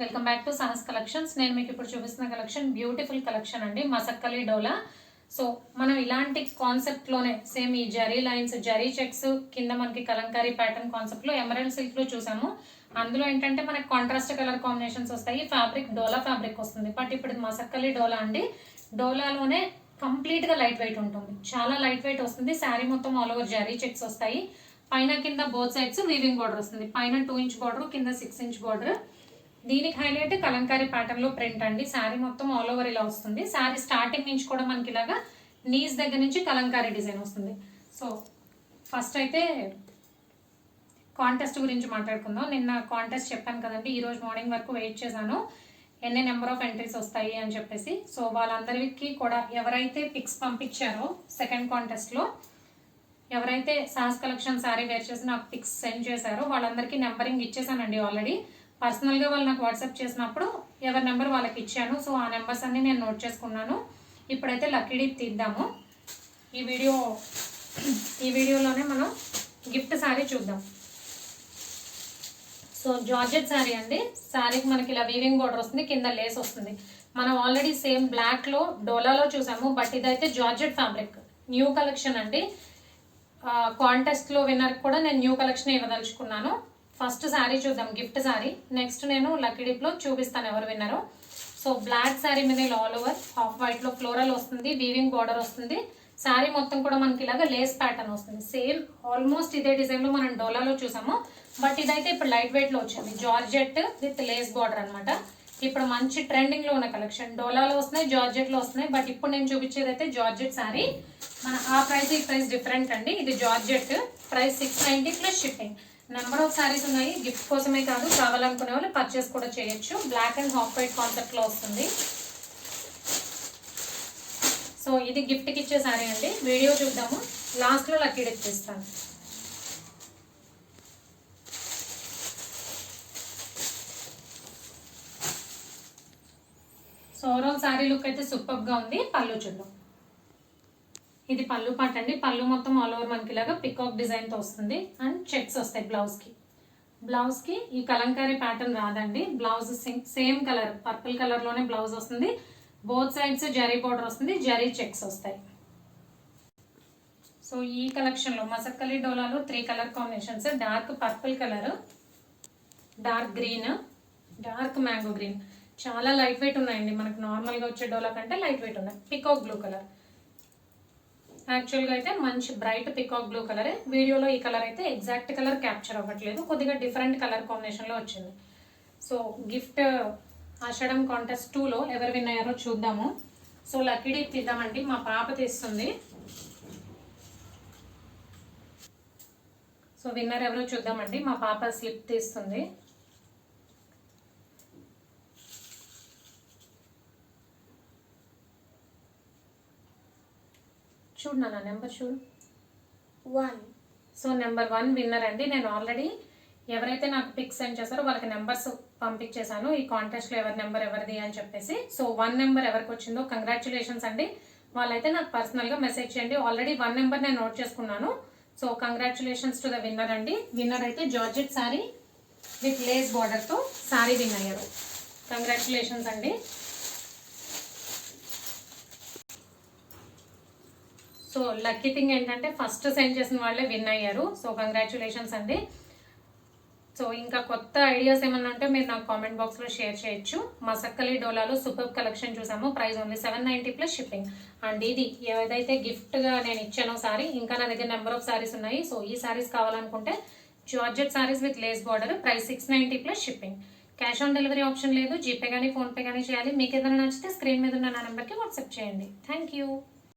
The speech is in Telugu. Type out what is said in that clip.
Welcome back to Sanas collections. నేను మీకు ఇప్పుడు చూపిస్తున్న కలెక్షన్ బ్యూటిఫుల్ కలెక్షన్ అండి, మసక్కలి డోలా. సో మనం ఇలాంటి కాన్సెప్ట్ లోనే సేమ్ ఈ జరీ లైన్స్, జరీ చెక్స్ కింద మనకి కలంకారీ ప్యాటర్న్ కాన్సెప్ట్ లో ఎమరాల్డ్ సిల్క్ లో చూసాము. అందులో ఏంటంటే మనకి కాంట్రాస్ట్ కలర్ కాంబినేషన్స్ వస్తాయి. ఫ్యాబ్రిక్ డోలా ఫ్యాబ్రిక్ వస్తుంది. బట్ ఇప్పుడు మసక్కలి డోలా అండి. డోలాలోనే కంప్లీట్ గా లైట్ వెయిట్ ఉంటుంది, చాలా లైట్ వెయిట్ వస్తుంది. శారీ మొత్తం ఆల్ ఓవర్ జరీ చెక్స్ వస్తాయి. పైన కింద బోత్ సైడ్స్ వీవింగ్ బార్డర్ వస్తుంది. పైన 2 ఇంచ్ బార్డర్, కింద 6 ఇంచ్ బార్డర్. దీనికి హైలైట్ కలంకారీ ప్యాటర్న్ లో ప్రింట్ అండి. శారీ మొత్తం ఆల్ ఓవర్ ఇలా వస్తుంది. శారీ స్టార్టింగ్ నుంచి కూడా మనకి ఇలాగా నీస్ దగ్గర నుంచి కలంకారీ డిజైన్ వస్తుంది. సో ఫస్ట్ అయితే కాంటెస్ట్ గురించి మాట్లాడుకుందాం. నిన్న కాంటెస్ట్ చెప్పాను కదండి, ఈ రోజు మార్నింగ్ వరకు వెయిట్ చేశాను ఎన్ని నెంబర్ ఆఫ్ ఎంట్రీస్ వస్తాయి అని చెప్పేసి. సో వాళ్ళందరికీ కూడా ఎవరైతే పిక్స్ పంపించారో సెకండ్ కాంటెస్ట్ లో, ఎవరైతే సాస్ కలెక్షన్ శారీ వేర్ చేసి నాకు పిక్స్ సెండ్ చేశారో వాళ్ళందరికీ నెంబరింగ్ ఇచ్చేసానండి ఆల్రెడీ. పర్సనల్ గా వాళ్ళు నాకు వాట్సాప్ చేసినప్పుడు ఎవరి నెంబర్ వాళ్ళకి ఇచ్చాను. సో ఆ నెంబర్స్ అన్ని నేను నోట్ చేసుకున్నాను. ఇప్పుడైతే లక్కీ డిప్ తీద్దాము. ఈ వీడియోలోనే మనం గిఫ్ట్ శారీ చూద్దాం. సో జార్జెట్ శారీ అండి. శారీకి మనకి ఇలా వీవింగ్ బోర్డర్ వస్తుంది, కింద లేస్ వస్తుంది. మనం ఆల్రెడీ సేమ్ బ్లాక్ లో డోలాలో చూసాము, బట్ ఇదైతే జార్జెట్ ఫ్యాబ్రిక్ న్యూ కలెక్షన్ అండి. కాంటెస్ట్ లో విన్నర్ కూడా నేను న్యూ కలెక్షన్ ఇవ్వదలుచుకున్నాను. ఫస్ట్ శారీ చూద్దాం, గిఫ్ట్ శారీ. నెక్స్ట్ నేను లక్కీ డిప్ లో చూపిస్తాను ఎవరు విన్నరో. సో బ్లాక్ శారీ మీద ఇలా ఆల్ ఓవర్ హాఫ్ వైట్ లో ఫ్లోరల్ వస్తుంది, వీవింగ్ బార్డర్ వస్తుంది. శారీ మొత్తం కూడా మనకి ఇలాగా లేస్ ప్యాటర్న్ వస్తుంది. సేమ్ ఆల్మోస్ట్ ఇదే డిజైన్ లో మనం డోలాలో చూసాము, బట్ ఇదైతే ఇప్పుడు లైట్ వెయిట్ లో వచ్చింది. జార్జెట్ విత్ లేస్ బార్డర్ అనమాట. ఇప్పుడు మంచి ట్రెండింగ్ లో ఉన్న కలెక్షన్. డోలాలో వస్తున్నాయి, జార్జెట్ లో వస్తున్నాయి, బట్ ఇప్పుడు నేను చూపించేది అయితే జార్జెట్ శారీ. మన ఆ ప్రైస్ ఈ ప్రైస్ డిఫరెంట్ అండి. ఇది georgette, price 690 plus shipping. Number of saris ఉన్నాయి, గిఫ్ట్ కోసమే కాదు, కావాలనుకునే వాళ్ళు పర్చేస్ కూడా చేయొచ్చు. Black and half white concept లో వస్తుంది. సో ఇది గిఫ్ట్ కి ఇచ్చే శారీ అండి. వీడియో చూద్దాము, లాస్ట్ లో లక్కీ డిప్ ఇస్తాను. సో ఓవరాల్ శారీ లుక్ అయితే సూపర్ గా ఉంది. పళ్ళు చూద్దాం. ఇది పళ్ళు పాట అండి. పళ్ళు మొత్తం ఆల్ ఓవర్ మనకి ఇలాగా పికాక్ డిజైన్ తో వస్తుంది అండ్ చెక్స్ వస్తాయి. బ్లౌజ్ కి ఈ కలంకారీ ప్యాటర్న్ రాదండి. Blouse same colour purple colour లోనే బ్లౌజ్ వస్తుంది. బోత్ సైడ్స్ జరీ బోర్డర్ వస్తుంది, జరీ చెక్స్ వస్తాయి. సో ఈ కలెక్షన్ లో మసక్కలి డోలాలో 3 colour combinations. Dark purple colour, dark green, dark mango green. చాలా లైట్ వెయిట్ ఉన్నాయండి. మనకు నార్మల్ గా వచ్చే డోలా కంటే లైట్ వెయిట్ ఉన్నాయి. పికాక్ బ్లూ కలర్, యాక్చువల్ గా అయితే మంచి బ్రైట్ పికాక్ బ్లూ కలర్. వీడియోలో ఈ కలర్ అయితే ఎగ్జాక్ట్ కలర్ క్యాప్చర్ అవ్వట్లేదు, కొద్దిగా డిఫరెంట్ కలర్ కాంబినేషన్ లో వచ్చింది. సో గిఫ్ట్ ఆషాఢం కాంటెస్ట్ 2 లో ఎవరు విన్ అయ్యారో చూద్దాము. సో లక్కీ డిప్ తీద్దామండి. మా పాప తీస్తుంది. సో విన్నర్ ఎవరో చూద్దామండి. మా పాప స్లిప్ తీస్తుంది. చూడు నా నెంబర్ చూడు, 1. సో నెంబర్ 1 విన్నర్ అండి. నేను ఆల్రెడీ ఎవరైతే నాకు పిక్స్ సెండ్ చేశారో వాళ్ళకి నెంబర్స్ పంపించేశాను, ఈ కాంటెస్ట్ లో ఎవరి నెంబర్ ఎవరిది అని చెప్పేసి. సో 1 నెంబర్ ఎవరికి వచ్చిందో కంగ్రాచులేషన్స్ అండి. వాళ్ళైతే నాకు పర్సనల్ గా మెసేజ్ చేయండి. ఆల్రెడీ 1 నెంబర్ నేను నోట్ చేసుకున్నాను. So congratulations to the winner అండి. విన్నర్ అయితే georgette sari with lace border తో శారీ విన్ అయ్యారు. కంగ్రాచులేషన్స్ అండి. సో లక్కీ థింగ్ ఏంటంటే ఫస్ట్ సెండ్ చేసిన వాళ్ళే విన్ అయ్యారు. సో కంగ్రాచులేషన్స్ అండి. సో ఇంకా కొత్త ఐడియాస్ ఏమన్నా ఉంటే మీరు నాకు కామెంట్ బాక్స్ లో షేర్ చేయొచ్చు. మసక్కలి డోలాలో సూపర్ కలెక్షన్ చూసాము. Price only 790 plus shipping. And ఇది ఏదైతే గిఫ్ట్ గా నేను ఇచ్చానో సారీ, ఇంకా నా దగ్గర నెంబర్ ఆఫ్ సారీస్ ఉన్నాయి. సో ఈ సారీస్ కావాలనుకుంటే georgette saris with lace border, price 690 plus shipping. Cash on delivery option లేదు. జీపే కానీ ఫోన్ పే కానీ చేయాలి. మీకు ఏదైనా నచ్చితే స్క్రీన్ మీద ఉన్న నా నెంబర్కి వాట్సాప్ చేయండి. Thank you.